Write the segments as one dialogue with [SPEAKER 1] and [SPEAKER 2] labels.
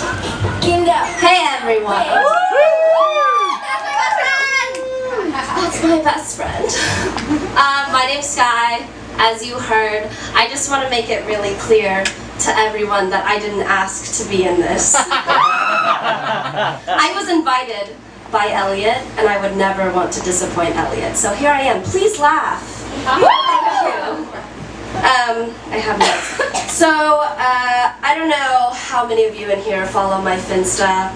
[SPEAKER 1] Hey everyone! That's my best friend. My name's Skye. As you heard, I just want to make it really clear to everyone that I didn't ask to be in this. I was invited by Elliot, and I would never want to disappoint Elliot. So here I am. Please laugh. Thank you. I have notes. So, I don't know how many of you in here follow my Finsta.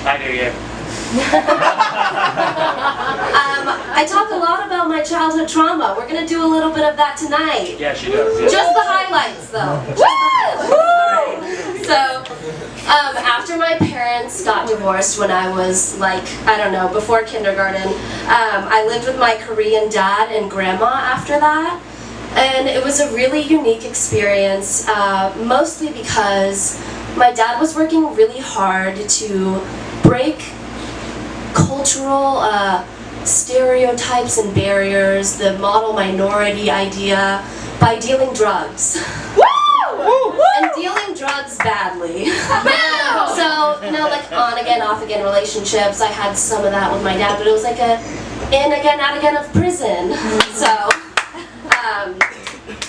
[SPEAKER 2] I do, yeah.
[SPEAKER 1] I talk a lot about my childhood trauma. We're gonna do a little bit of that tonight.
[SPEAKER 2] Yeah, she does. Yeah.
[SPEAKER 1] Just the highlights, though. So, after my parents got divorced when I was like, I don't know, before kindergarten, I lived with my Korean dad and grandma after that. And it was a really unique experience, mostly because my dad was working really hard to break cultural stereotypes and barriers, the model minority idea, by dealing drugs. And dealing drugs badly. So, you know, like on again, off again relationships. I had some of that with my dad, but it was like a in again, out again of prison. So,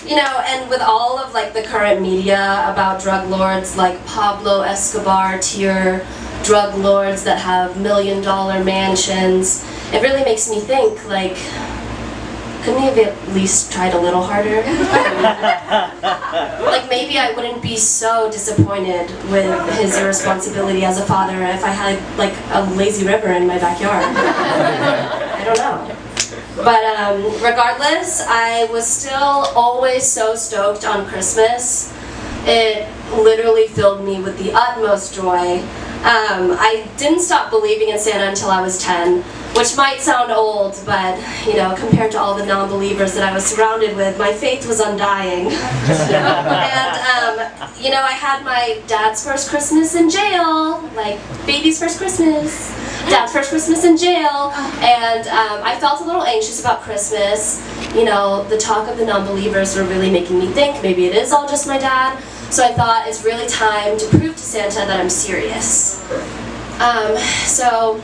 [SPEAKER 1] you know, and with all of like the current media about drug lords like Pablo Escobar tier drug lords that have $1 million mansions, it really makes me think, like, couldn't he have at least tried a little harder? Like, maybe I wouldn't be so disappointed with his irresponsibility as a father if I had, like, a lazy river in my backyard. I don't know. But regardless, I was still always so stoked on Christmas. It literally filled me with the utmost joy. I didn't stop believing in Santa until I was 10, which might sound old, but, you know, compared to all the non-believers that I was surrounded with, my faith was undying. And, you know, I had my dad's first Christmas in jail, like, baby's first Christmas, dad's first Christmas in jail, and I felt a little anxious about Christmas. You know, the talk of the non-believers were really making me think maybe it is all just my dad. So I thought it's really time to prove to Santa that I'm serious. So,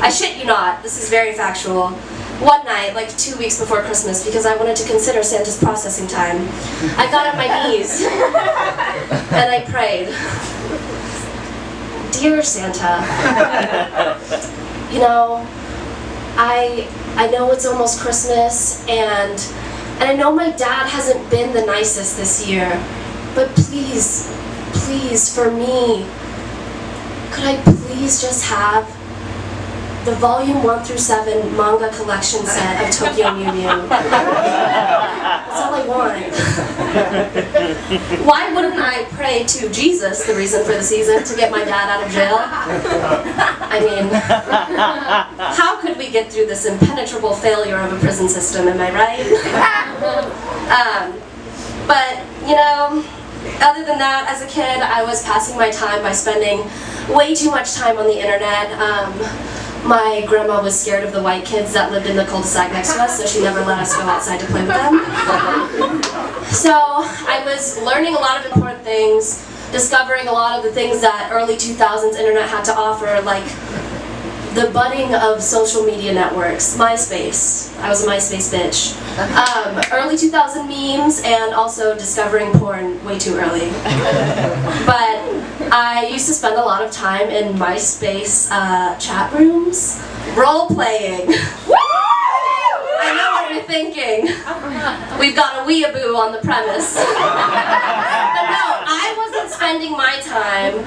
[SPEAKER 1] I shit you not, this is very factual. One night, like 2 weeks before Christmas, because I wanted to consider Santa's processing time, I got on my knees and I prayed. Dear Santa, you know, I know it's almost Christmas, and I know my dad hasn't been the nicest this year. But please, please, for me, could I please just have the volume 1 through 7 manga collection set of Tokyo Mew Mew? That's all I want. Why wouldn't I pray to Jesus, the reason for the season, to get my dad out of jail? I mean, how could we get through this impenetrable failure of a prison system, am I right? But, you know, other than that, as a kid, I was passing my time by spending way too much time on the internet. My grandma was scared of the white kids that lived in the cul-de-sac next to us, so she never let us go outside to play with them. So I was learning a lot of important things, discovering a lot of the things that early 2000s internet had to offer, like the budding of social media networks, MySpace. I was a MySpace bitch. Early 2000 memes, and also discovering porn way too early. But I used to spend a lot of time in MySpace chat rooms, role-playing. I know what you're thinking. We've got a weeaboo on the premise. But no, I wasn't spending my time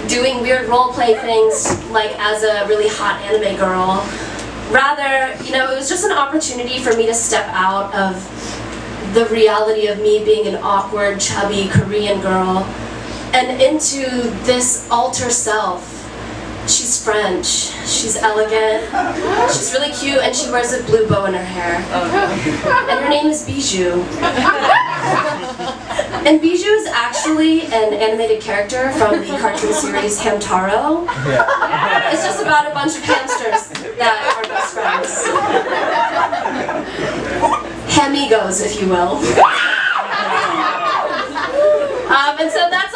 [SPEAKER 1] doing weird role-play things like as a really hot anime girl. Rather, you know, it was just an opportunity for me to step out of the reality of me being an awkward, chubby Korean girl and into this alter self. She's French, she's elegant, she's really cute, and she wears a blue bow in her hair. And her name is Bijou. And Bijou is actually an animated character from the cartoon series Hamtaro. It's just about a bunch of hamsters that are best friends. Hamigos, if you will. And so that's